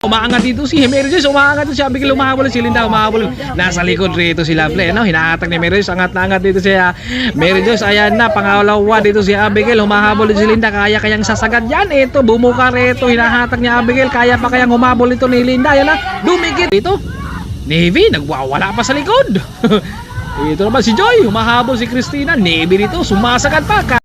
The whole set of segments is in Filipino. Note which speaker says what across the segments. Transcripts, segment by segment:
Speaker 1: umaangat dito si Mary Joyce, umaangat dito si Abigail, umahabol si Linda, umahabol. Nasa likod rito si Lovely, no? Hinahatak ni Mary Joyce, angat na angat dito si Mary Joyce. Ayan na, pangalawa dito si Abigail, humahabol si Linda, kayang sasagad yan. Ito, bumuka rito, hinahatak ni Abigail, kaya pa kayang humabol ito ni Linda. Ayan na, dumikit dito. Navy, nagwawala pa sa likod. Ito naman si Joy, humahabol si Christina. Navy dito, sumasagad pa ka.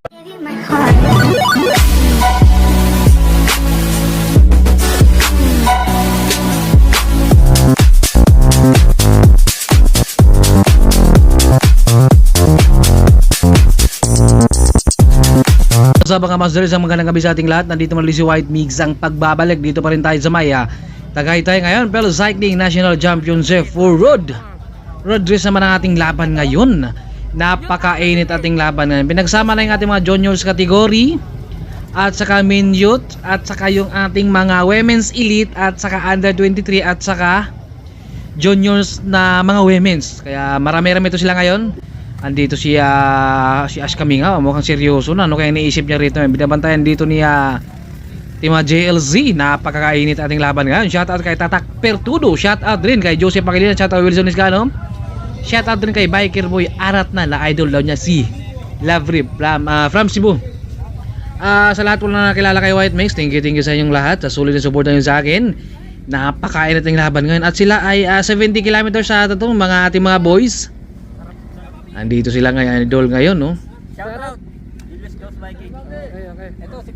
Speaker 1: Sa mga Masders, ang magandang gabi sa ating lahat. Nandito muli si White Migs ang pagbabalik. Dito pa rin tayo sa Maya Tagaytay ngayon, Pelo Cycling National Championship for Road race naman ang ating laban ngayon. Napakainit ating laban ngayon. Pinagsama na yung ating mga juniors category at saka main youth at saka yung ating mga women's elite at saka under 23 at saka juniors na mga women's. Kaya marami-rami ito sila ngayon. Andito si Ash Kaminga, mukhang seryoso na. Ano kaya iniisip niya rito? Binabantayan dito ni Team JLZ. Napakakainit ating laban ngayon. Shoutout kay Tatak Pertudo. Shoutout din kay Joseph Pangilinan. Shoutout Wilson Iscano. Shoutout din kay Biker Boy Arat na idol daw niya si Lavri from Cebu. Sa lahat po na nakilala kay White Mix, thank you sa inyong lahat. Sa sulit na support nyo sa akin. Napakainit ating laban ngayon. At sila ay 70 kilometers sa ito mga ating mga boys. Andito sila ngayon, idol ngayon, no?
Speaker 2: Shoutout! Julius Ghost Viking. Okay. Ito si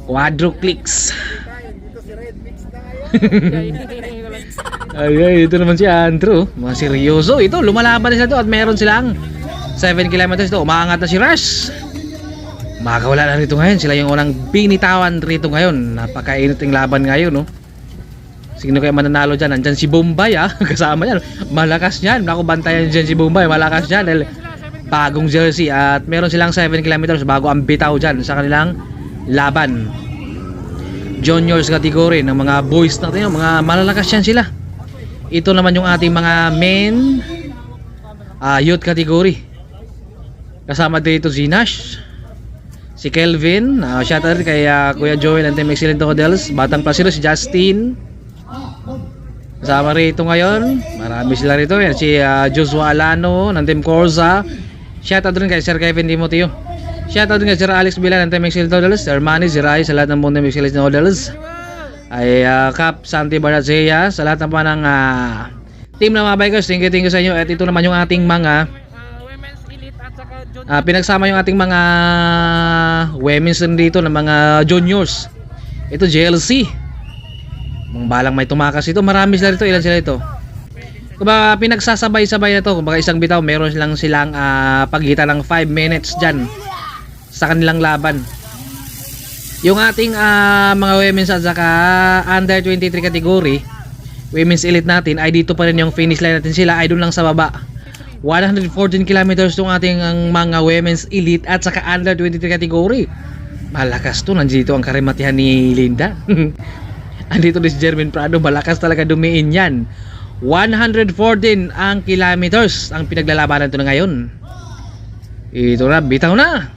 Speaker 1: Quadroclicks.
Speaker 2: Dito si Red Mix na ngayon.
Speaker 1: Ay, ito naman si Andrew. Mga seryoso. Ito, lumalaban na sila ito at meron silang 7 kilometers ito. Umaangat na si Rush. Makakawala na rito ngayon. Sila yung unang binitawan rito ngayon. Napakainit yung laban ngayon, no? Sino kaya mananalo dyan? Nandyan si Bombay, kasama yan. Malakas yan. Naku, bantayan dyan si Bombay. Malakas yan dahil bagong jersey. At meron silang 7 kilometers bago ang bitaw dyan sa kanilang laban. Juniors category ng mga boys natin. Mga malalakas yan sila. Ito naman yung ating mga men youth category. Kasama dito si Nash, si Kelvin. Shoutout kay Kuya Joel and Team Excellent Hodels. Batang Plasilo, si Justin. Kasama rito ngayon, marami sila rito. Yan, si Joshua Alano ng Team Corsa. Shoutout rin kay Sir Kevin Timoteo. Shoutout rin kay Sir Alex Bilan ng Team Excellent Hodels. Sir Manny, si Rai sa lahat ng buong Team Excellent Hodels. Ay Cap Santi Baratzea sa lahat ng pa ng team ng mga bikers. Thank you sa inyo. At ito naman yung ating mga women's elite at saka pinagsama yung ating mga women's dito ng mga juniors. Ito JLC. Mga balang may tumakas ito. Marami sila rito. Ilan sila ito? Kumbaga pinagsasabay-sabay na ito. Kumbaga isang bitaw meron silang pagitan ng 5 minutes dyan sa kanilang laban. Yung ating mga women's at saka under 23 category, women's elite natin ay dito pa rin yung finish line natin. Sila ay doon lang sa baba. 114 kilometers itong ating mga women's elite at saka under 23 category. Malakas to. Nandito ang karimatihan ni Linda. Andito si Jermaine Prado, malakas talaga dumiin yan. 114 ang kilometers ang pinaglalabanan ito na ngayon. Ito na, bitaw na.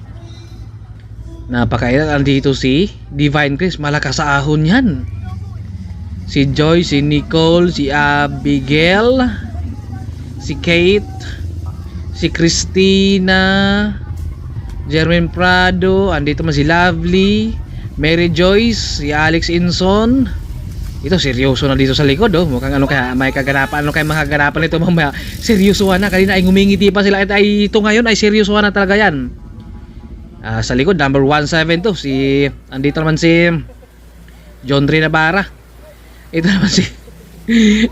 Speaker 1: Napakainat. Andito si Divine Chris, malakas sa ahon yan. Si Joy, si Nicole, si Abigail, si Kate, si Christina, Jermaine Prado, andito man si Lovely, Mary Joyce, si Alex Inson. Ito seryoso na dito sa likod, mukhang ano kaya may kaganapan, ano kaya mga kaganapan nito mamaya. Seryoso na, kanina ay ngumingiti pa sila. Ay ito ngayon ay seryoso na talaga yan. Sa likod number 172 si andito naman si John Ray Navarra. Ito naman si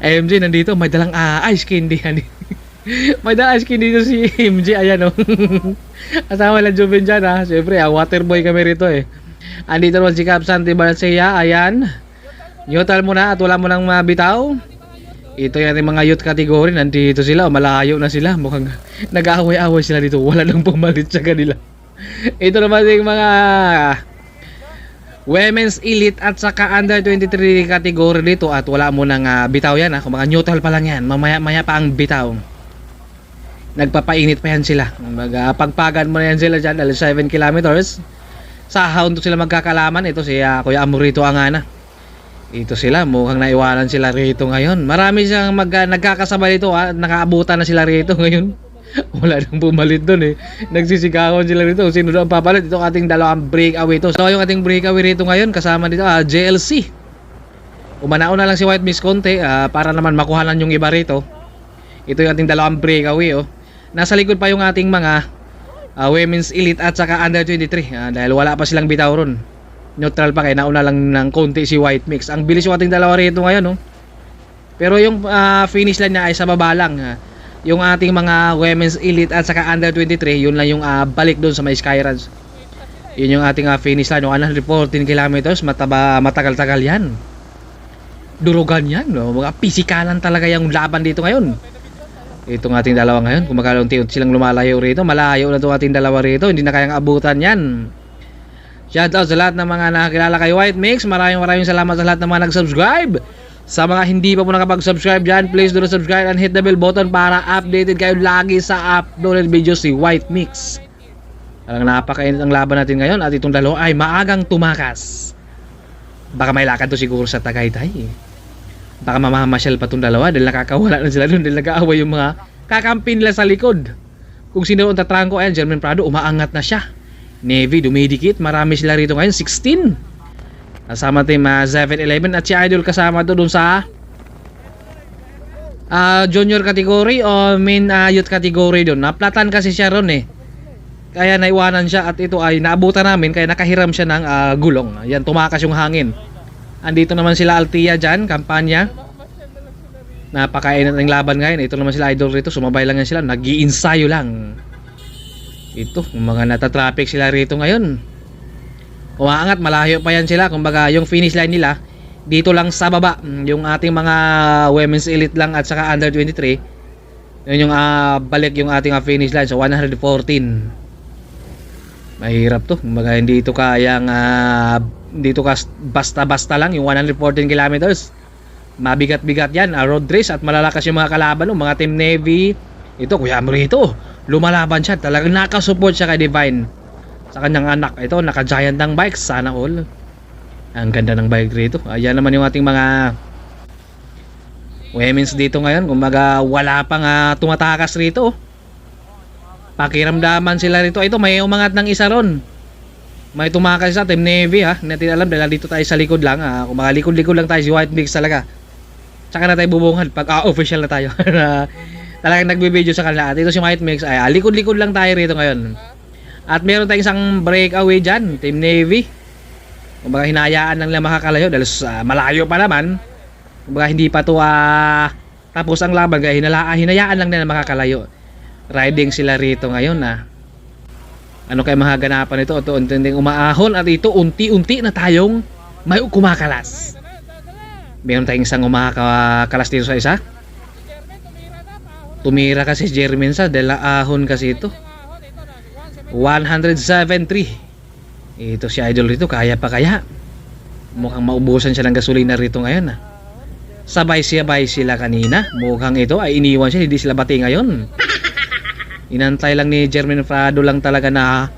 Speaker 1: MJ nandito, may dalang ice candy. May dalang ice candy dito si MJ, ayan Asama lang Juven dyan siyempre water boy kami rito Andito naman si Cap Santi Baratzea, ayan. Neutral muna at wala mo nang mabitaw. Ito yung ating mga youth category. Nandito sila, malayo na sila. Mukhang nag-aaway-aaway sila dito. Wala nang pumalit sa kanila. Ito naman yung mga women's elite at saka under 23 category dito. At wala mo nang bitaw yan Kung mga neutral pa lang yan, mamaya pa ang bitaw. Nagpapainit pa yan sila. Pagpagan mo na yan sila dyan dahil 7 kilometers. Sa hound sila magkakalaman. Ito si Kuya Amorito Angana. Ito sila, mukhang naiwanan sila rito ngayon. Marami siyang nagkakasabay dito, nakaabutan na sila rito ngayon. Wala nang pumalit doon eh. Nagsisigawan sila rito. Sino doon papalit? Ito ating dalawang breakaway ito. So yung ating breakaway rito ngayon, kasama dito JLC. Umanauna lang si White Mix konti para naman makuhanan yung iba rito. Ito yung ating dalawang breakaway oh. Nasa likod pa yung ating mga Women's Elite at saka Under 23 dahil wala pa silang bitaw ron. Neutral pa kaya nauna lang ng konti si White Mix. Ang bilis yung ating dalawa rito ngayon oh. Pero yung finish line niya ay sa baba lang yung ating mga Women's Elite at saka Under 23, yun lang yung balik doon sa may Skyruns. Yun yung ating finish line, 114 kilometers, matagal-tagal yan. Durugan yan, no? Mga pisikalan talaga yung laban dito ngayon. Itong ating dalawa ngayon, kung magkalunti-unti silang lumalayo rito, malayo na itong ating dalawa rito, hindi na kayang abutan yan. Shoutout sa lahat ng mga nakakilala kay White Mix, maraming salamat sa lahat ng mga nag-subscribe. Sa mga hindi pa po nakapag-subscribe dyan, please do subscribe and hit the bell button para updated kayo lagi sa uploaded videos si White Mix. Talagang napakainit ang laban natin ngayon at itong dalawa ay maagang tumakas. Baka may lakad to siguro sa Tagaytay. Baka mamamasyal pa itong dalawa dahil nakakawala na sila doon dahil nag-aaway yung mga kakampi nila sa likod. Kung sino ang tatrangko, ayan, Jermaine Prado, umaangat na siya. Navy, dumidikit, marami sila rito ngayon, 16. Kasama team 7-11 at si Idol kasama to dun sa junior category o main youth category dun. Naplatan kasi siya ron eh. Kaya naiwanan siya at ito ay naabutan namin kaya nakahiram siya ng gulong. Ayan, tumakas yung hangin. Andito naman sila Altia dyan, kampanya. Napakainit ng laban ngayon. Ito naman sila Idol rito, sumabay lang yan sila. Nag-iinsayo lang. Ito, mga natatraffic sila rito ngayon. Umaangat, malayo pa yan sila. Kumbaga yung finish line nila dito lang sa baba. Yung ating mga Women's Elite lang at saka Under 23, yun yung balik yung ating finish line. So 114. Mahirap to. Kumbaga hindi ito kayang dito ka basta-basta lang yung 114 kilometers. Mabigat-bigat yan, road race at malalakas yung mga kalaban, mga Team Navy. Ito, Kuya Amrito, lumalaban siya. Talagang nakasupport siya kay Divine sa kanyang anak. Ito, naka-giant ng bike, sana all. Ang ganda ng bike rito. Ayan naman yung ating mga women's dito ngayon. Kumbaga wala pang tumatakas rito. Pakiramdaman sila rito. Ito, may umangat ng isa ron. May tumakas sa Team Navy Hindi natin alam dahil dito tayo sa likod lang. Kumbaga likod-likod lang tayo si White Mix talaga. Tsaka na tayo bubungad pag official na tayo. Talagang nagbibideo sa kanila. At ito si White Mix ay likod-likod lang tayo rito ngayon. At meron tayong isang breakaway dyan, Team Navy. Kumbaga hinayaan lang nila makakalayo dahil malayo pa naman. Kumbaga hindi pa to tapos ang laban kaya hinayaan lang nila makakalayo. Riding sila rito ngayon Ano kaya mahaganapan ito? Ito unting umaahon at ito unti-unti na tayong may kumakalas. Meron tayong isang umakalas dito sa isa. Tumira kasi si Jermaine sa dahil ahon kasi ito. 107.3. Ito si Idol rito, kaya pa kaya? Mukhang maubusan siya ng gasolina rito ngayon Sabay-sabay sila kanina. Mukhang ito ay iniwan siya, hindi sila bati ngayon. Inantay lang ni Jermaine Prado lang talaga na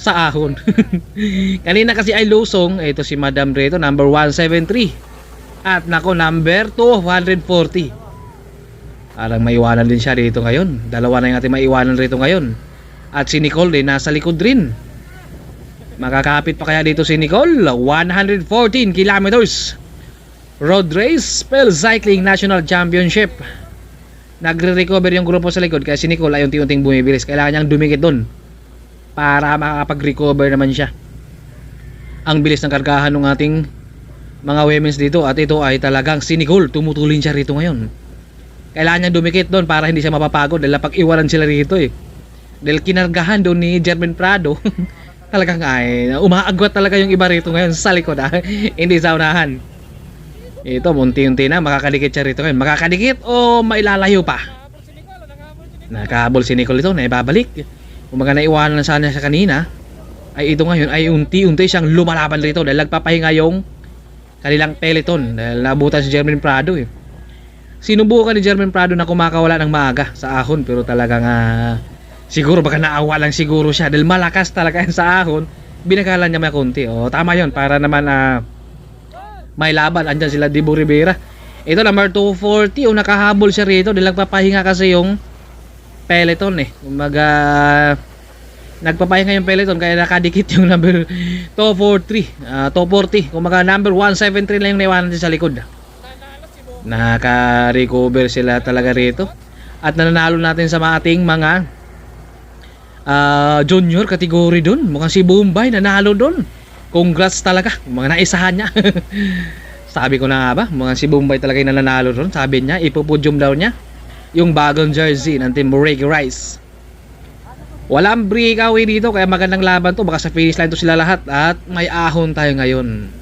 Speaker 1: sa ahon. Kanina kasi ay lusong. Ito si Madam rito, number 173. At nako, number 240. Parang maiwanan din siya rito ngayon. Dalawa na yung ating maiwanan rito ngayon. At si Nicole din nasa likod rin. Makakapit pa kaya dito si Nicole? 114 kilometers. Road Race Spell Cycling National Championship. Nagre-recover yung grupo sa likod kaya si Nicole ay unti-unting bumibilis. Kailangan niyang dumikit doon para makakapag-recover naman siya. Ang bilis ng kargahan ng ating mga women's dito. At ito ay talagang si Nicole, tumutulin siya rito ngayon. Kailangan niyang dumikit doon para hindi siya mapapagod dahil napag-iwanan sila rito dahil kinargahan doon ni Jermaine Prado. Talagang umaagwat talaga yung iba rito ngayon sa likod hindi sa unahan. Ito, munti-unti na makakadikit siya rito ngayon. Makakadikit o mailalayo pa? Nakahabol si Nicole ito, naibabalik. Kung mga naiwanan na sana siya kanina, ay ito ngayon ay unti-unti siyang lumalaban rito dahil nagpapahinga yung kanilang peloton dahil nabutan si Jermaine Prado Sinubukan ni Jermaine Prado na kumakawala ng maaga sa ahon pero talagang siguro baka naawa lang siguro siya dahil malakas talaga sa ahon. Binagalan niya may konti. Tama yon para naman may laban. Andyan sila Dibo Rivera. Ito number 240, yung nakahabol siya rito dahil nagpapahinga kasi yung peloton eh. Kumbaga nagpapahinga yung peloton kaya nakadikit yung number 240. Kumbaga number 173 lang yung naiwanan din sa likod. Naka-recover sila talaga rito. At nananalo natin sa ating mga junior category dun. Mukhang si Bombay nanalo dun. Congrats talaga, mga naisahan niya. Sabi ko na nga ba, mukhang si Bombay talaga yung nananalo dun. Sabi niya, ipupudyum daw niya yung bagong jersey ng Team Reggae Rice. Walang breakaway dito kaya magandang laban to. Baka sa finish line to sila lahat. At may ahon tayo ngayon.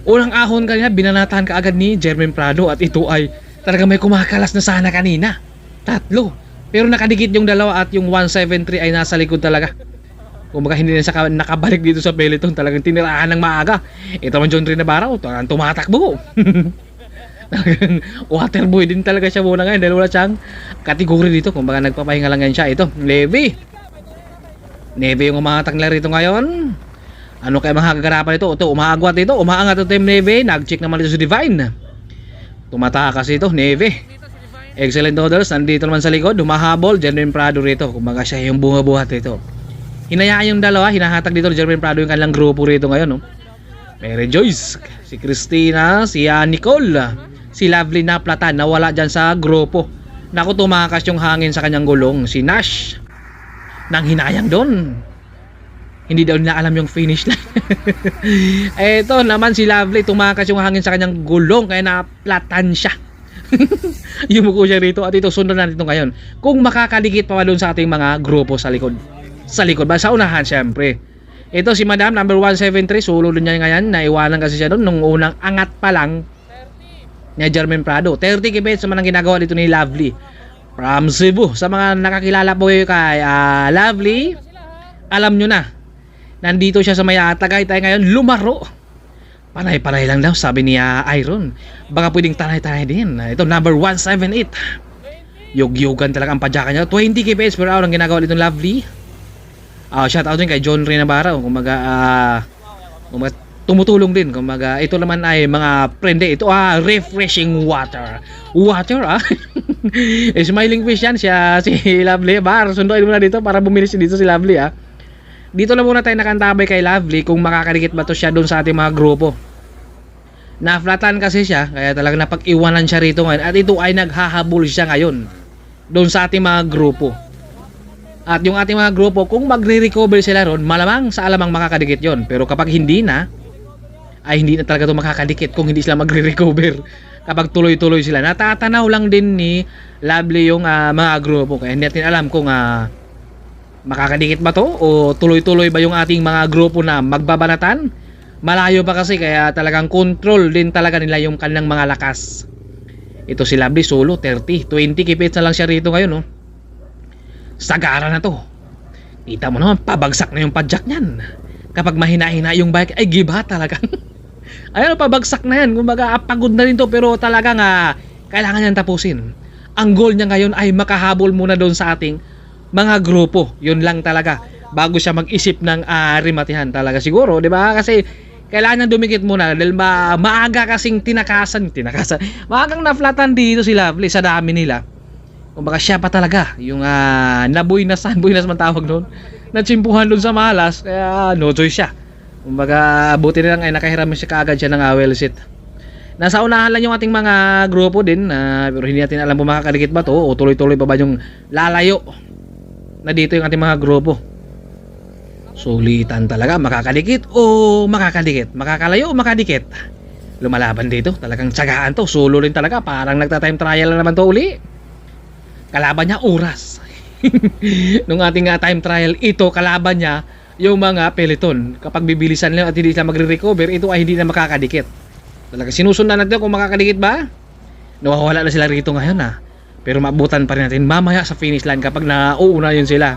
Speaker 1: Unang ahon kanina, binanatahan ka agad ni Jermaine Prado. At ito ay talaga may kumakalas na sana kanina. 3. Pero nakadikit yung dalawa at yung 173 ay nasa likod talaga. Kumbaga hindi na siya nakabalik dito sa peloton. Talagang tinirahan ng maaga. Ito man John Ray Navarro, talagang tumatakbo. Talagang waterboy din talaga siya muna ngayon dahil wala siyang kategory dito. Kumbaga nagpapahinga lang yan siya. Ito, Navy yung umahatak nila rito ngayon. Ano kaya mga kaganapan ito? Ito, umaagwat ito. Umaangat ito Team Navy. Nag-check naman ito si Divine. Tumatakas ito, Navy. Excellent Doodles. Nandito naman sa likod. Humahabol, Jermaine Prado rito. Kumbaga siya yung bunga-buhat ito. Hinayaan yung dalawa. Hinahatak dito Jermaine Prado yung kanilang grupo rito ngayon. No? Mary Joyce, si Christina, si Nicole, si Lovely na Platan nawala dyan sa grupo. Naku, tumakas yung hangin sa kanyang gulong. Si Nash nang hinayang doon, hindi daw nila alam yung finish line. Eto naman si Lovely, tumakas yung hangin sa kanyang gulong kaya naplatan siya. Yumuko siya rito. At ito sundan natin ito ngayon kung makakalikit pa doon sa ating mga grupo sa likod. Sa likod ba? Sa unahan syempre. Ito si Madam number 173, solo doon niya ngayon. Naiwanan kasi siya doon nung unang angat pa lang ni Jermaine Prado. 30 kibets naman ang ginagawa dito ni Lovely from Cebu. Sa mga nakakilala po kay Lovely, alam nyo na, nandito siya sa may Tagaytay ngayon lumaro. Panay-panay lang daw sabi ni Iron. Baka pwedeng tanay-tanay din. Ito number 178, yug-yugan talaga ang padyakan niya. 20 kibets per hour ang ginagawa dito ni Lovely. Shout out din kay John Ray Navarro. Kumaga tumutulong din. Kumaga ito naman ay mga prende. Ito refreshing water. Smiling fish yan siya si Lovely. Sunduin mo na dito para bumili siya dito si Lovely. Dito na muna tayo nakantabay kay Lovely kung makakadikit ba to siya doon sa ating mga grupo. Naflatan kasi siya kaya talagang napag-iwanan siya rito ngayon. At ito ay naghahabol siya ngayon doon sa ating mga grupo. At yung ating mga grupo, kung magre-recover sila ron, malamang sa alamang makakadikit yon. Pero kapag hindi na, ay hindi na talaga ito makakadikit kung hindi sila magre-recover. Kapag tuloy-tuloy sila. Natatanaw lang din ni Lovely yung mga grupo. Kaya hindi natin alam kung makakadikit ba to o tuloy-tuloy ba yung ating mga grupo na magbabanatan. Malayo pa kasi kaya talagang control din talaga nila yung kanilang mga lakas. Ito si Lovely solo, 30. 20 kipits na lang siya rito ngayon. No? Sagara na to. Kita mo naman, pabagsak na yung padjak niyan. Kapag mahina-hina yung bike, ay giba talaga. Ayun, pabagsak na yan. Kumbaga, pagod na rin to pero talagang kailangan niyang tapusin. Ang goal niya ngayon ay makahabol muna doon sa ating mga grupo. Yun lang talaga. Bago siya mag-isip ng rimatihan talaga siguro, di ba? Kasi kailangan niyang dumikit muna dahil maaga kasing tinakasan. Maagang naflatan dito si Lovely sa dami nila. Kumbaga siya pa talaga yung buinas man tawag doon, natsimpuhan doon sa malas, kaya no choice siya. Kumbaga buti na lang ay nakahiram siya kaagad siya ng well set. Nasa unahan lang yung ating mga grupo din, pero hindi natin alam kung makakadikit ba to o tuloy-tuloy pa ba yung lalayo na dito yung ating mga grupo. Sulitan talaga, makakadikit o makakadikit, makakalayo o makadikit. Lumalaban dito, talagang tsagaan to, solo rin talaga, parang nagta-time trial na naman to uli. Kalaban niya oras. Nung ating time trial, ito kalaban niya yung mga peloton. Kapag bibilisan lang at hindi sila magre-recover, ito ay hindi na makakadikit. Talaga sinusundan natin kung makakadikit ba. Nawawala na sila rito ngayon pero maabutan pa rin natin mamaya sa finish line kapag nauuna yun sila.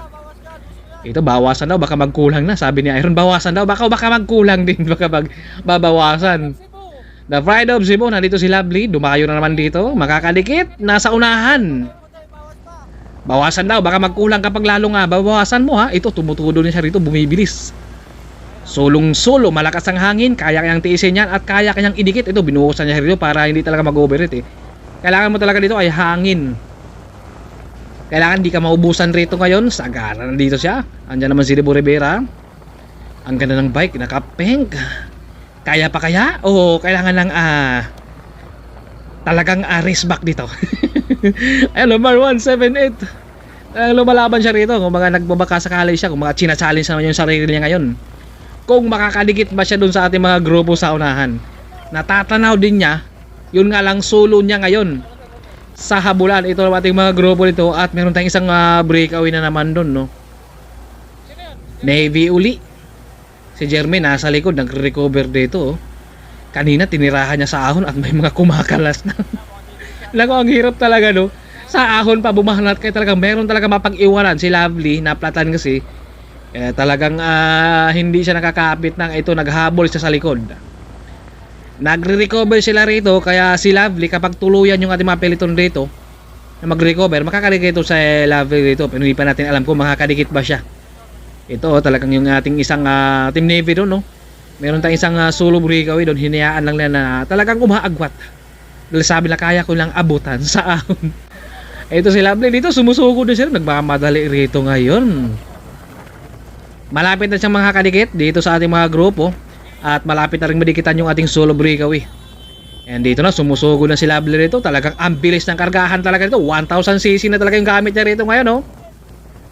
Speaker 1: Ito bawasan daw, baka magkulang na. Sabi ni Iron, bawasan daw, baka magkulang din, baka babawasan. The Pride of Cebu, nandito si Lovely, dumayo na naman dito, makakadikit, nasa unahan. Bawasan daw, baka magkulang kapag lalo babawasan mo Ito, tumutudo niya siya rito, bumibilis. Sulong-sulo, malakas ang hangin, kaya kayang tiisin yan at kaya kayang idikit. Ito, binuhusan niya rito para hindi talaga mag-overheat eh. Kailangan mo talaga dito ay hangin. Kailangan di ka maubusan rito ngayon. Sagara na dito siya. Andyan naman si Rebo Rivera. Ang ganda ng bike, naka-pink. Kaya pa kaya? O kailangan ng talagang race back dito. Ayun, number 178. Lumalaban siya rito. Kung mga nagbabaka sakali siya, kung mga china-challenge naman yung sarili niya ngayon. Kung makakadikit ba siya dun sa ating mga grupo sa unahan. Natatanaw din niya, yun nga lang solo niya ngayon sa habulan. Ito ang ating mga grupo dito at meron tayong isang breakaway na naman dun, no? Navy uli. Si Jeremy nasa likod, nagre-recover dito, oh. Kanina tinirahan niya sa ahon at may mga kumakalas na. Lako, ang hirap talaga, no? Sa ahon pa bumahanat kaya talagang meron talaga mapag-iwanan. Si Lovely, naplatan kasi. Talagang hindi siya nakakapit ng ito, naghabol siya sa likod. Nagre-recover sila rito, kaya si Lovely kapag tuluyan yung ating mga peloton rito na mag-recover, makakadikit ito sa Lovely rito. Pero hindi pa natin alam kung makakadikit ba siya. Ito talagang yung ating isang Team Navy doon, no? Meron tayong isang solo breakaway doon, hinayaan lang nila na talagang umaagwat. Dahil sabi na kaya ko lang abutan sa ahon. Ito si Lovely dito, sumusuko din siya, nagmamadali rito ngayon. Malapit na siyang makakadikit dito sa ating mga grupo at malapit na rin madikitan yung ating solo breakaway. And dito na, sumusugo na si Lovely rito. Talagang ang bilis ng kargahan talaga rito. 1000cc na talaga yung gamit niya rito ngayon, no?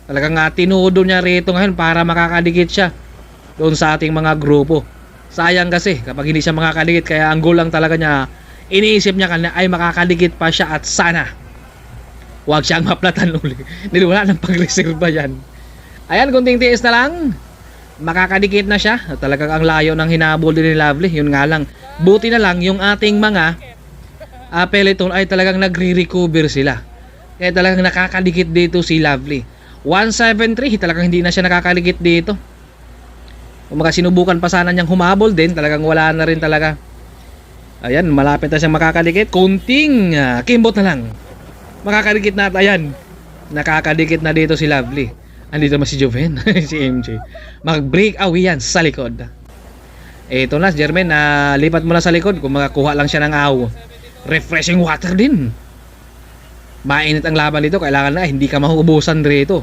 Speaker 1: Talagang tinudo niya rito ngayon para makakadikit siya doon sa ating mga grupo. Sayang kasi kapag hindi siya makakadikit, kaya ang goal lang talaga niya, iniisip niya kanina ay makakadikit pa siya at sana huwag siyang maplatan uli. Dahil wala nang pag-reserva yan. Ayan, kunting tiis na lang, makakadikit na siya. Talagang ang layo ng hinabol din ni Lovely. Yun nga lang, buti na lang yung ating mga peloton ay talagang nagre-recover sila. Kaya talagang nakakadikit dito si Lovely. 173, talagang hindi na siya nakakadikit dito. Kung sinubukan pa sana niyang humabol din, talagang wala na rin talaga. Ayan, malapit na siyang makakadikit. Kunting kimbot na lang, makakadikit na. Ayan, nakakadikit na dito si Lovely. Andito naman si Joven, si MJ. Mag-break away yan sa likod. Ito na, Jermaine, lipat mo na sa likod. Kung makakuha lang siya ng refreshing water din. Mainit ang laban dito, kailangan na hindi ka mahubusan rito.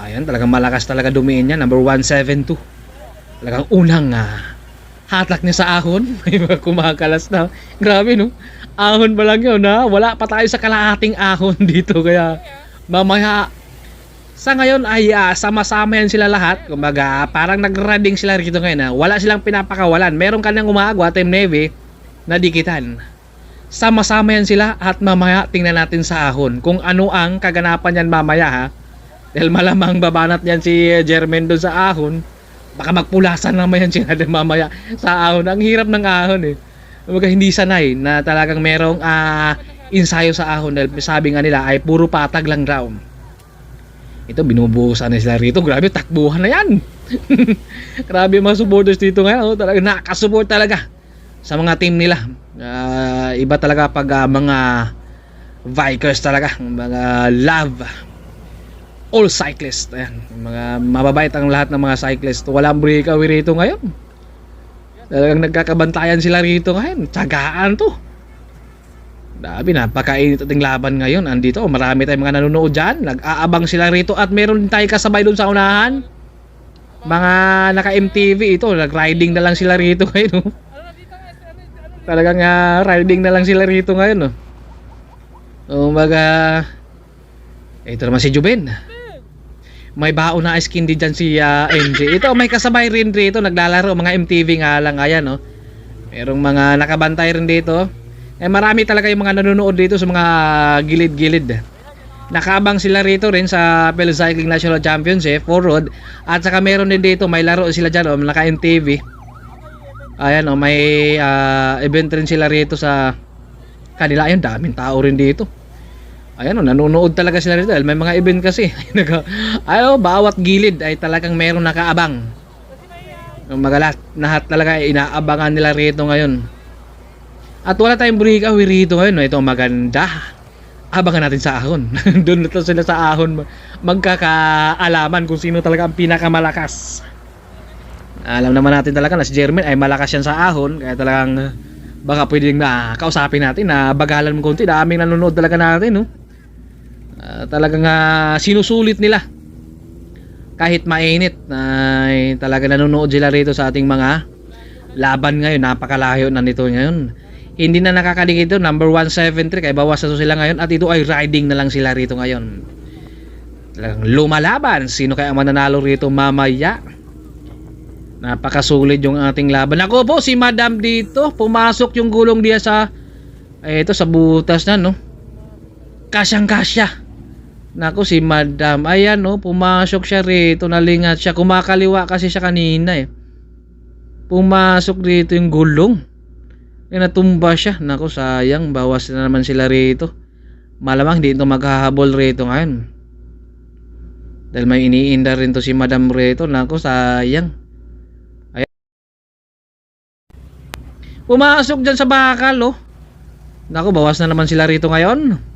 Speaker 1: Ayan, talagang malakas talaga dumiin niya. Number 172. Talagang unang hatak niya sa ahon. May mga kumakalas na. Grabe, no? Ahon pa lang yun, ha? Wala pa tayo sa kalahating ahon dito. Kaya mamaya sa ngayon ay sama-sama yan sila lahat. Kumbaga parang nag-riding sila rito ngayon, wala silang pinapakawalan. Meron kanyang umaagwa, Team Navy, na dikitan. Sama-sama yan sila at mamaya tingnan natin sa ahon kung ano ang kaganapan yan mamaya, ha. Dahil malamang babanat yan si Jermaine doon sa ahon. Baka magpulasan naman yan sila din mamaya sa ahon. Ang hirap ng ahon, eh. Kumbaga hindi sanay na talagang merong ensayo sa ahon. Dahil sabi nga nila ay puro patag lang daw. Ito, binubuhusan na sila rito. Grabe, takbuhan na yan. Grabe mga supporters dito ngayon. Talaga, nakasupport talaga sa mga team nila. Iba talaga pag mga Vikers talaga. Mga love all cyclists. Ayan, mga mababait ang lahat ng mga cyclists. Walang breakaway rito ngayon. Talagang nagkakabantayan sila rito ngayon. Tsagaan to. Dabi, napakainit ating laban ngayon. Andito, marami tayong mga nanonood dyan. Nag-aabang sila rito at meron din tayong kasabay doon sa unahan. Mga naka-MTV ito. Nag-riding na lang sila rito ngayon. Talagang riding na lang sila rito ngayon. Umaga, ito naman si Juben. May baon na skin din dyan si MJ. Ito, may kasabay rin dito. Naglalaro, mga MTV nga lang. Ayan, no? Merong mga nakabantay rin dito. Marami talaga yung mga nanonood dito sa mga gilid-gilid. Nakaabang sila rito rin sa Phil Cycling National Championship for road. At saka meron din dito, may laro sila dyan, naka-MTV. Ayan, may event rin sila rito sa kanila. Ayan, daming tao rin dito. Ayan, nanonood talaga sila rito. May mga event kasi. Bawat gilid ay talagang meron nakaabang. Lahat talaga inaabangan nila rito ngayon. At wala tayong breakaway rito ngayon. Ito maganda. Abangan natin sa ahon. Doon na sila sa ahon magkakaalaman kung sino talaga ang pinakamalakas. Alam naman natin talaga na si Jermaine ay malakas yan sa ahon, kaya talagang baka pwedeng kausapin natin na bagalan mo konti. Daming nanonood talaga natin, no? Talagang sinusulit nila kahit mainit, ay talaga nanonood sila rito sa ating mga laban ngayon. Napakalayo na nito ngayon. Hindi na nakakaligid ito, number 173, kaya bawas na sila ngayon, at ito ay riding na lang sila rito ngayon. Talagang lumalaban. Sino kaya mananalo rito mamaya? Napakasulit yung ating laban. Ako po, si Madam dito, pumasok yung gulong diya sa ito sa butas na, no? Kasyang kasya. Nako, si Madam, ayan, no, pumasok siya rito, nalingat siya. Kumakaliwa kasi siya kanina, eh. Pumasok dito yung gulong. Natumba siya. Nako, sayang, bawas na naman sila rito. Malamang hindi ito maghahabol rito ngayon, dahil may iniinda rin to si Madam rito. Nako, sayang. Ayan. Pumasok dyan sa bakal, oh. Nako, bawas na naman sila rito ngayon.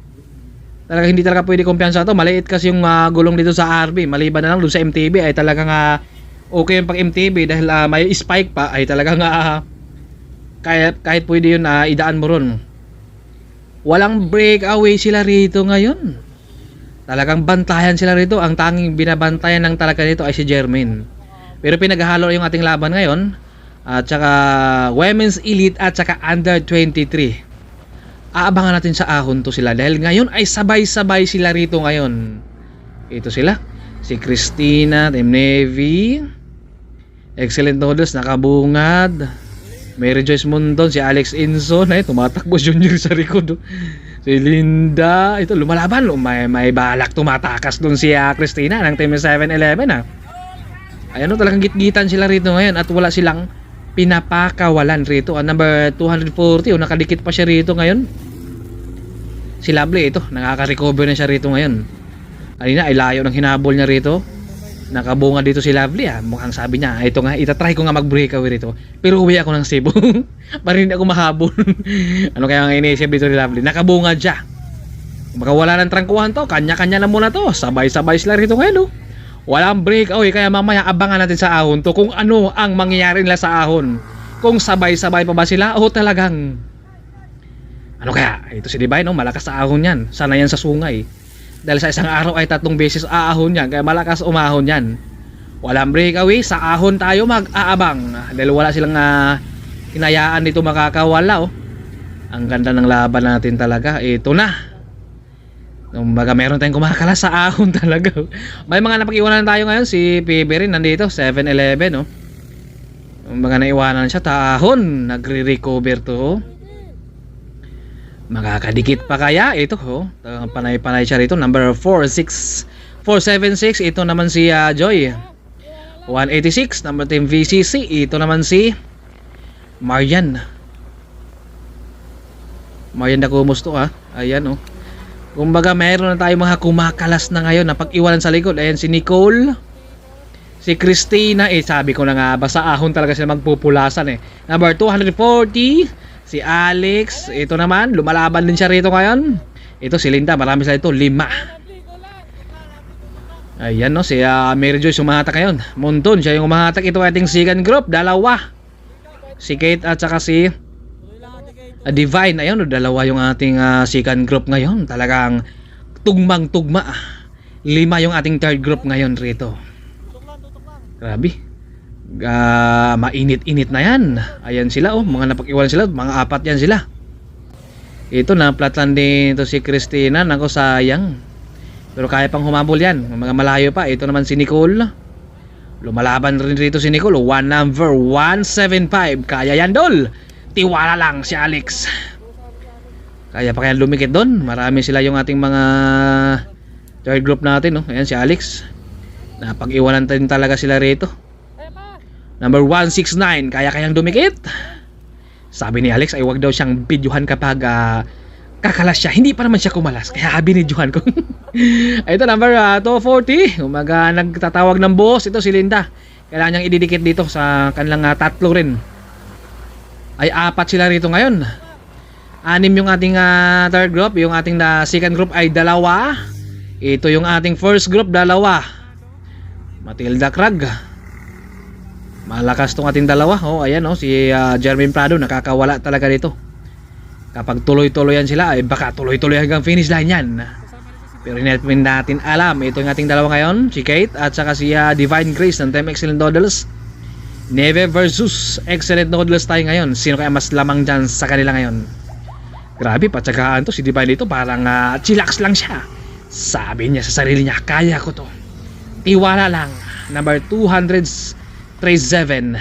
Speaker 1: Talaga hindi talaga pwede kumpiyansa to. Maliit kasi yung gulong dito sa RB. Maliban na lang dun sa MTB ay talagang okay yung pag MTB, dahil may spike pa, ay talagang kahit pwede yun idaan mo ron. Walang breakaway sila rito ngayon. Talagang bantayan sila rito. Ang tanging binabantayan ng talaga nito ay si Jermaine. Pero pinaghahalo yung ating laban ngayon, at saka Women's Elite at saka Under 23. Aabangan natin sa ahon to sila, dahil ngayon ay sabay-sabay sila rito ngayon. Ito sila, si Christina, Team Navy, Excellent Noodles, nakabungad, Mary Joyce Mondon, si Alex Inson, ay tumatakbo junior sa likod, oh. Si Linda, ito lumalaban, may balak tumatakas dun si Christina ng Team 7-11, Ayan, talagang gitgitan sila rito ngayon, at wala silang pinapakawalan rito. Number 240, nakadikit pa siya rito ngayon. Si Lovely, ito, nakaka-recover na siya rito ngayon. Kanina ay layo ng hinabol niya rito. Nakabunga dito si Lovely, mukhang sabi niya, ito nga, itatry ko nga mag-breakaway rito, pero uwi ako ng Cebu para hindi ako mahabol. Ano kaya ang iniisip dito ni Lovely? Nakabunga siya. Baka wala ng trangkuhan to, kanya-kanya na muna to. Sabay-sabay sila rito ngayon, walang breakaway, kaya mamaya abangan natin sa ahon to kung ano ang mangyayari nila sa ahon. Kung sabay-sabay pa ba sila o talagang ano kaya? Ito si Divine, malakas sa ahon yan. Sana yan sa sungay. Dahil sa isang araw ay 3 beses aahon yan, kaya malakas umahon yan. Walang breakaway, sa ahon tayo mag-aabang. Dahil wala silang hinayaan dito makakawala, Ang ganda ng laban natin talaga. Ito na. Kumbaga meron tayong kumakalas sa ahon talaga. May mga napag-iwanan tayo ngayon. Si PB rin nandito, 7-11, Kumbaga naiwanan siya, tahon, nagre-recover to. Makakadikit pa kaya ito, panay-panay siya rito. Number 476, ito naman si Joy. 186, number team VCC, ito naman si Marian. Marian na kumusto, ayan, Kumbaga mayroon na tayo mga kumakalas na ngayon na pag-iwanan sa likod. Ayan si Nicole, si Christina, sabi ko na nga ba, sa ahon talaga sila magpupulasan, Number 240, si Alex, ito naman, lumalaban din siya rito ngayon. Ito si Linda, marami sila ito, 5. Ayan, si Mary Joyce umahatak ngayon. Monton, siya yung umahatak. Ito ating second group, 2. Si Kate at saka si Divine, ayun, 2 yung ating second group ngayon. Talagang tugmang-tugma. 5 yung ating third group ngayon rito. Grabe. Mainit-init na yan. Ayan sila, mga napag-iwanan sila, mga 4 yan sila. Ito na, platan din ito si Christina. Nako, sayang. Pero kaya pang humabol yan, mga malayo pa. Ito naman si Nicole. Lumalaban rin rito si Nicole, number 175. Kaya yan, Dol. Tiwala lang si Alex. Kaya pa kaya lumikit doon. Marami sila yung ating mga third group natin, Ayan si Alex. Napag-iwanan din talaga sila rito. Number 169, kaya-kayang dumikit. Sabi ni Alex ay wag daw siyang videohan kapag kakalas siya. Hindi pa naman siya kumalas, kaya binidyohan ko. Ito number 240. Umaga nagtatawag ng boss. Ito si Linda. Kailangan niyang ididikit dito sa kanilang 3 rin. Ay 4 sila rito ngayon. 6 yung ating third group. Yung ating second group ay 2. Ito yung ating first group, 2. Matilda Krag. Malakas tong ating dalawa. Oh, ayan oh, si Jermaine Prado nakakawala talaga dito. Kapag tuloy-tuloyan sila ay baka tuloy-tuloy hanggang finish line yan. Pero hindi natin alam. Ito yung ating dalawa ngayon, si Kate at saka si Divine Grace ng Team Excellent Noodles. Neve versus Excellent Noodles tayo ngayon. Sino kaya mas lamang dyan sa kanila ngayon? Grabe, patsagaan to. Si Divine dito parang chillax lang siya. Sabi niya sa sarili niya, kaya ko to. Tiwala lang. Number 237.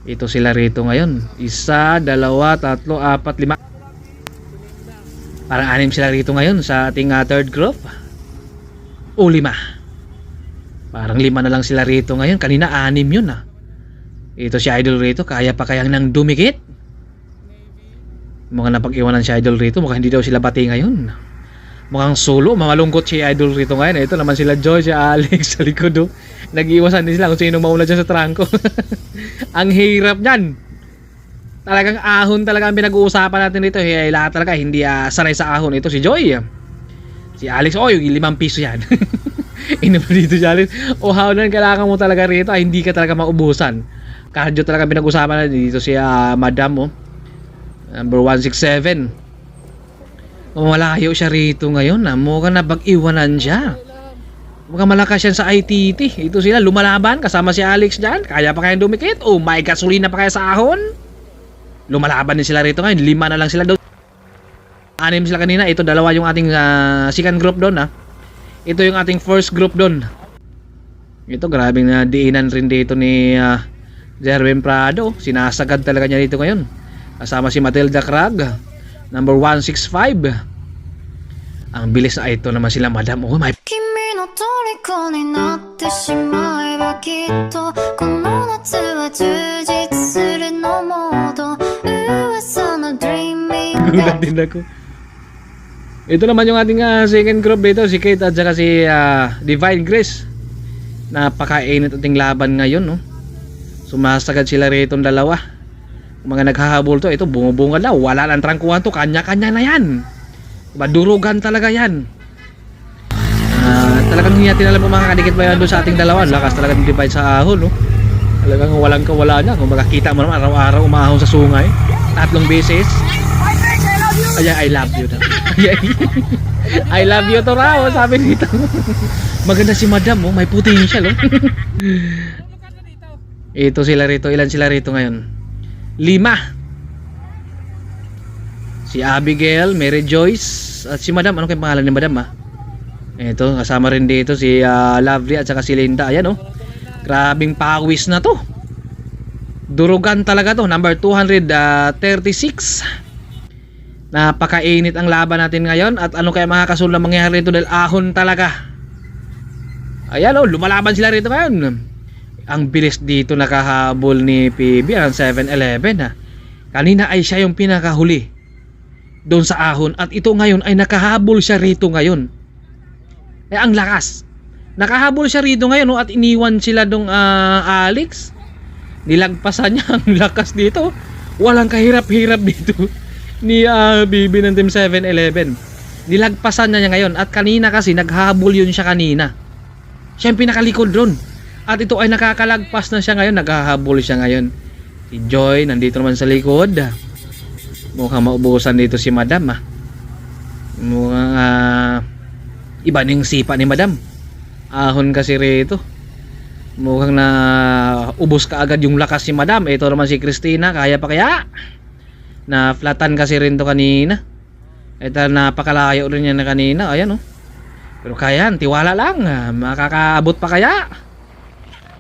Speaker 1: Ito sila rito ngayon. 1, 2, 3, 4, 5. Parang 6 sila rito ngayon sa ating third group. O 5. Parang 5 na lang sila rito ngayon. Kanina 6 yun Ito si Idol rito. Kaya pa kayang nang dumikit? Mukhang napag-iwanan si Idol rito. Mukhang hindi daw sila bati ngayon. Mukhang solo. Mamalungkot si Idol rito ngayon. Ito naman sila Joy, si Alex sa likod. Nag-iwasan din sila kung sino mauna dyan sa trangko. Ang hirap nyan. Talagang ahon talaga ang pinag-uusapan natin dito. Lahat talaga hindi sanay sa ahon. Ito si Joy. Si Alex, yung 5 piso yan. Ino pa dito si Alex. Haonan kailangan mo talaga rito. Hindi ka talaga maubusan. Cardio talaga pinag-usapan natin dito si Madam. Number 167. Malayo siya rito ngayon. Mukhang napag-iwanan siya. Mukhang malakas yan sa ITT. Ito sila lumalaban kasama si Alex dyan. Kaya pa kayang dumikit. Oh my God, gasolina pa kaya sa ahon. Lumalaban din sila rito ngayon. 5 na lang sila doon. 6 sila kanina. Ito 2 yung ating second group doon. Ito yung ating first group doon. Ito grabing diinan rin dito ni Jerwin Prado. Sinasagad talaga niya dito ngayon. Kasama si Matilda Crag. Number 165. Ang bilis ito naman sila Madam. Oh my.
Speaker 3: 君の虜になってしまえばきっとこの夏は充実するのモード噂の dreaming
Speaker 1: Gulat din ako. Ito naman yung ating second group dito. Si Kate at saka si Divine Grace. Napakainit ating laban ngayon. Sumasagad sila rito ng dalawa. Mga naghahabol to, ito bumubunga daw. Wala lang trangkuhan to, kanya-kanya na yan. Madurugan talaga yan. Talagang hindi natin alam kung makakadikit ba yan doon sa ating dalawa. Lakas talaga ng Divide sa ahon. Talagang walang kawala niya. Kung makakita mo naman araw-araw umahon sa sungay 3 beses. I love you. I love you to raw, sabi dito. Maganda si Madam, may potential. Ito sila rito. Ilan sila rito ngayon? 5. Si Abigail, Mary Joyce at si Madam. Ano kayong pangalan ni Madam Ito, kasama rin dito si Lovely at saka si Linda. Ayan grabing pawis na to. Durugan talaga to. Number 236. Napakainit ang laban natin ngayon. At ano kaya makakasunod na mangyayari rito dahil ahon talaga. Ayan lumalaban sila rito ngayon. Ang bilis dito nakahabol ni PB ang 7-11 Kanina ay siya yung pinakahuli doon sa ahon at ito ngayon ay nakahabol siya rito ngayon. Ang lakas. Nakahabol siya rito ngayon at iniwan sila dong Alex. Nilagpasan niya ang lakas dito. Walang kahirap-hirap dito ni BB ng Team 7-11. Nilagpasan niya ngayon at kanina kasi naghabol yun siya kanina. Siya yung pinakalikod doon. At ito ay nakakalagpas na siya ngayon. Naghahabol siya ngayon. Si Joy nandito naman sa likod. Mukhang maubusan dito si Madam Mukhang iba ning sipa ni Madam. Ahon kasi rito. Mukhang na ubos ka agad yung lakas si Madam. Ito naman si Christina. Kaya pa kaya? Na flatan kasi rin to kanina. Ito napakalayo rin niya na kanina. Ayan Pero kaya tiwala lang. Makakaabot pa kaya?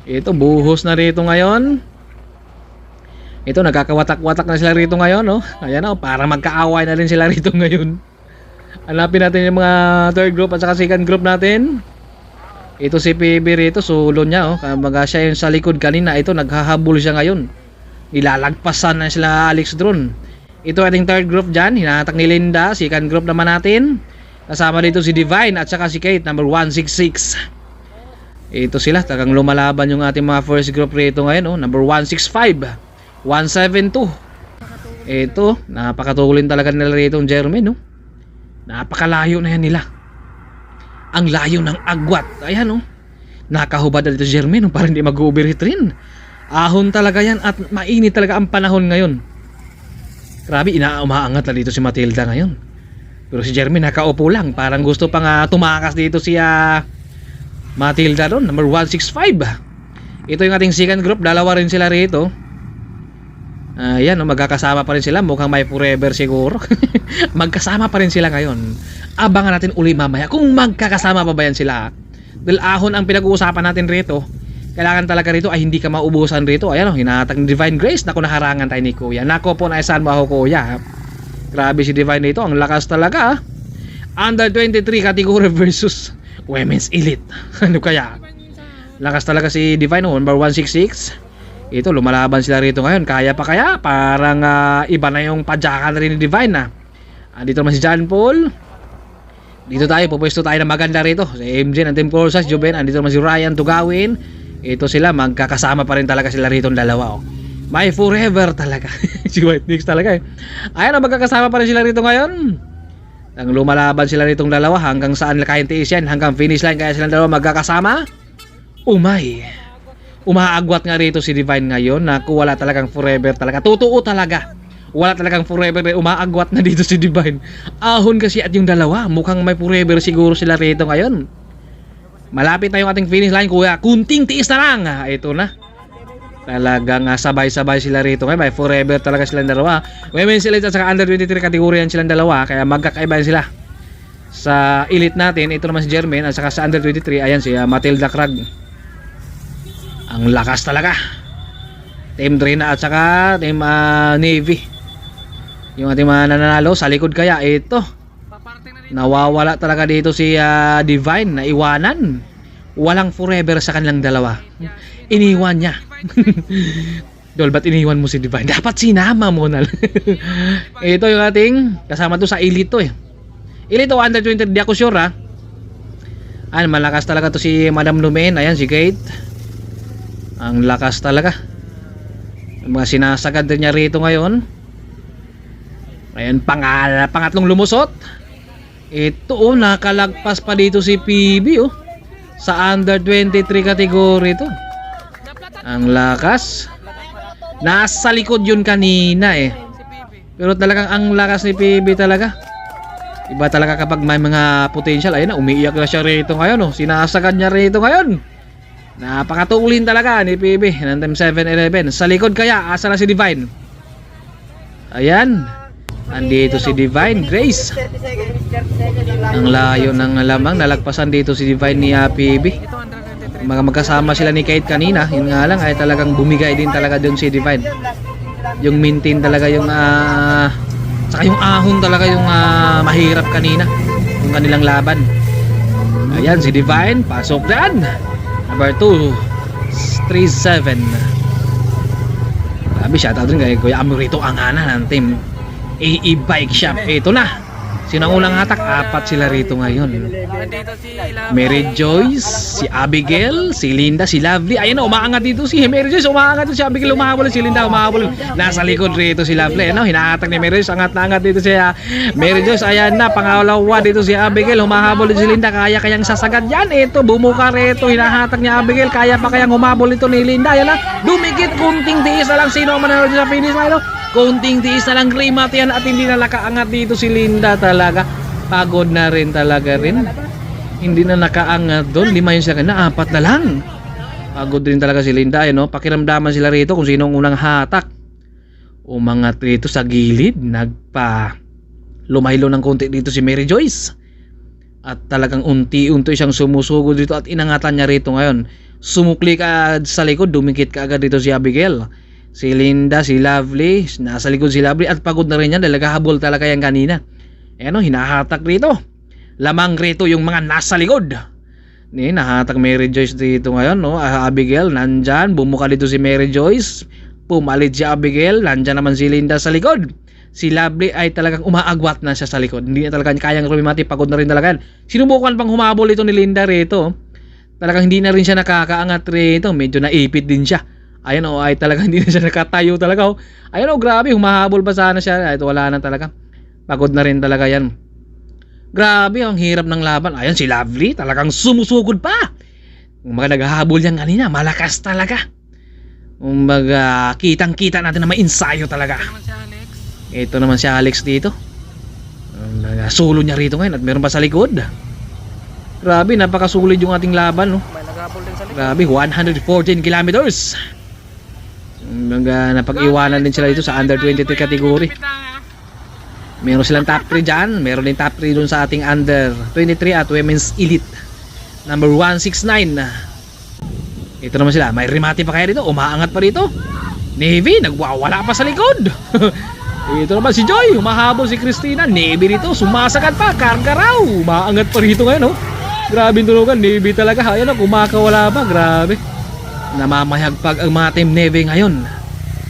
Speaker 1: Ito buhos na rito ngayon. Ito nagkakawatak-watak na sila rito ngayon Ayan para magkaaway na rin sila rito ngayon. Hanapin natin yung mga third group at saka second group natin. Ito si PB rito, sulo niya Kumbaga siya yung sa likod kanina. Ito naghahabol siya ngayon. Nilalagpasan na sila Alex Drone. Ito ating third group dyan. Hinahatak ni Linda. Second group naman natin. Kasama dito si Divine at saka si Kate, number 166. Ito sila, talagang lumalaban yung ating mga first group rito ngayon Number 165, 172. Ito, napakatulin talaga nila rito ang Jermaine Napakalayo na yan nila. Ang layo ng agwat. Ayan Nakahubad na dito si Jermaine Parang hindi mag-overheat rin. Ahon talaga yan at mainit talaga ang panahon ngayon. Grabe, umaangat na dito si Matilda ngayon. Pero si Jeremy nakaupo lang. Parang gusto pa nga tumakas dito si Matilda doon. Number 165. Ito yung ating second group. Dalawa rin sila rito. Yan, magkakasama pa rin sila. Mukhang may forever siguro. Magkasama pa rin sila ngayon. Abangan natin uli mamaya kung magkakasama pa ba yan sila. Dahil ahon ang pinag-uusapan natin rito. Kailangan talaga rito ay hindi ka maubusan rito. Ayan o, hinahatag ni Divine Grace. Naku, naharangan tayo ni Kuya. Nako po, naisan mo ako, Kuya. Grabe si Divine dito. Ang lakas talaga. Under 23 category versus Women's Elite. Ano kaya? Lakas talaga si Divine. Number 166. Ito, lumalaban sila rito ngayon. Kaya pa kaya? Parang iba na yung padyakan rin ni Divine. Dito naman si John Paul. Dito tayo, pupwesto tayo na maganda rito. Si MJ ng Team Corsas, Juben. Andito naman si Ryan Tugawin. Ito sila, magkakasama pa rin talaga sila rito ng dalawa. May forever talaga. Si White Knicks talaga eh. Ayan, magkakasama pa rin sila rito ngayon. Nang lumalaban sila rito ng dalawa, hanggang saan kayang tiis yan, hanggang finish line kaya silang dalawa magkakasama. Umay. Umaagwat nga rito si Divine ngayon. Naku, wala talagang forever talaga. Totoo talaga. Wala talagang forever. Umaagwat na dito si Divine. Ahon kasi at yung dalawa. Mukhang may forever siguro sila rito ngayon. Malapit na yung ating finish line, Kuya. Kunting tiis na lang. Ito na. Talagang sabay-sabay sila rito. May forever talaga silang dalawa. Women's Elite at saka under 23 kategorya silang dalawa. Kaya magkakaiba sila. Sa Elite natin, ito naman si Jermaine. At saka sa under 23, ayan si Matilda Krag. Ang lakas talaga. Team Drina at saka Team Navy. Yung ating mga nananalo. Sa likod kaya, ito. Nawawala talaga dito si Divine na iwanan. Walang forever sa kanilang dalawa. Iniwan niya. Dol, ba't iniwan mo si Divine? Dapat sinama mo na. Ito yung ating kasama to sa Elite to eh. Elite to under 20, di ako sure ha. Malakas talaga to si Madam Lumen. Ayan si Kate. Ang lakas talaga. Mga sinasagad din niya rito ngayon. Ayan, pangatlong lumusot. Ito nakalagpas pa dito si PB sa under 23 category to. Ang lakas. Nasa likod yun kanina eh. Pero talagang ang lakas ni PB talaga. Iba talaga kapag may mga potential. Ayun na, umiiyak na siya rito ngayon. Sinasagad niya rito ngayon. Napakatulin talaga ni PB ng Team 7-11. Sa likod kaya, asa na si Divine. Ayan. Andito si Divine Grace. Ang layo ng lamang. Nalagpasan dito si Divine ni PB. Magkasama sila ni Kate kanina. Yun nga lang ay talagang bumigay din talaga doon si Divine. Yung maintain talaga yung saka yung ahon talaga yung mahirap kanina. Yung kanilang laban. Ayan si Divine. Pasok dyan. Number 237. Sabi shoutout rin kay Kuya Amorito Angana ng Team AE Bike Shop. Ito na. Sino ang unang hatak? Apat sila rito ngayon. Mary Joyce, si Abigail, si Linda, si Lovely. Ayun na, umaangat dito si Mary Joyce. Umaangat dito si Abigail. Umahabol si Linda. Umahabol. Nasa likod rito si Lovely. Ano, hinahatak ni Mary Joyce. Angat na angat dito si Mary Joyce. Ayan na, pangalawa dito si Abigail. Humahabol si Linda. Kaya kayang sasagad yan. Ito, bumuka rito. Hinahatak ni Abigail. Kaya pa kayang humabol ito ni Linda. Ayan na, dumikit. Kunting tiis na lang. Sino ang manalo sa finish line? Kunting tiis na lang, Grimat yan at hindi na nakaangat dito si Linda talaga. Pagod na rin talaga rin. Hindi na nakaangat doon. 5 yun sila kanina, 4 na lang. Pagod rin talaga si Linda. Pakiramdaman sila rito kung sino ang unang hatak. Umangat rito sa gilid. Lumahilo ng konti dito si Mary Joyce. At talagang unti-unti siyang sumusugod dito at inangatan niya rito ngayon. Sumukli ka sa likod, dumikit ka agad dito si Abigail. Si Linda, si Lovely, nasa likod si Lovely at pagod na rin yan dahil naghahabol talaga yan kanina. Hinahatak rito. Lamang rito yung mga nasa likod. Nahatak Mary Joyce dito ngayon. Abigail, nandyan. Bumuka dito si Mary Joyce. Pumalit si Abigail. Nandyan naman si Linda sa likod. Si Lovely ay talagang umaagwat na siya sa likod. Hindi na talaga kayang rumimati. Pagod na rin talaga. Sinubukan pang humabol ito ni Linda rito. Talagang hindi na rin siya nakakaangat rito. Medyo naipit din siya. Ayun ay talagang hindi na siya nakatayo talaga. Ayun grabe, humahabol pa sana siya. Ito wala na talaga. Pagod na rin talaga yan. Grabe, ang hirap ng laban. Ayun si Lovely, talagang sumusugod pa. Mga naghahabol yan kanina, malakas talaga. Kumbaga, kitang-kita natin na may ensayo talaga. Ito naman si Alex dito. Kumbaga, sulo niya rito ngayon at meron pa sa likod. Grabe, napakasulit yung ating laban, no?
Speaker 2: May naghabol din sa likod.
Speaker 1: Grabe, 114 kilometers. Kumbaga, napag-iwanan din sila dito sa under 23 category. Meron silang top 3 dyan. Meron din top 3 dun sa ating under 23 at women's elite. Number 169. Ito naman sila, may remate pa kaya dito, umaangat pa rito. Navy, nagwawala pa sa likod. Ito naman si Joy, humahabol si Christina. Navy rito, sumasagad pa, karga raw. Umaangat pa rito ngayon, oh. Grabe yung tunugan, Navy talaga. Ayan, oh, kumakawala pa, grabe. Namamayagpag ang mga team Navy ngayon.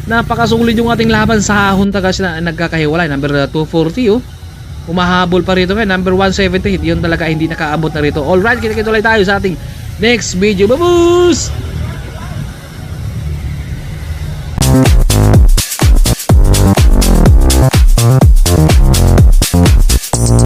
Speaker 1: Napakasulit yung ating laban sa hahon taga sila nagkakahiwalay. Number 240, oh. Humahabol pa rito ngayon, number 170. Yun talaga hindi nakaabot na rito. Alright, kita-kita ulit tayo sa ating next video. Babus!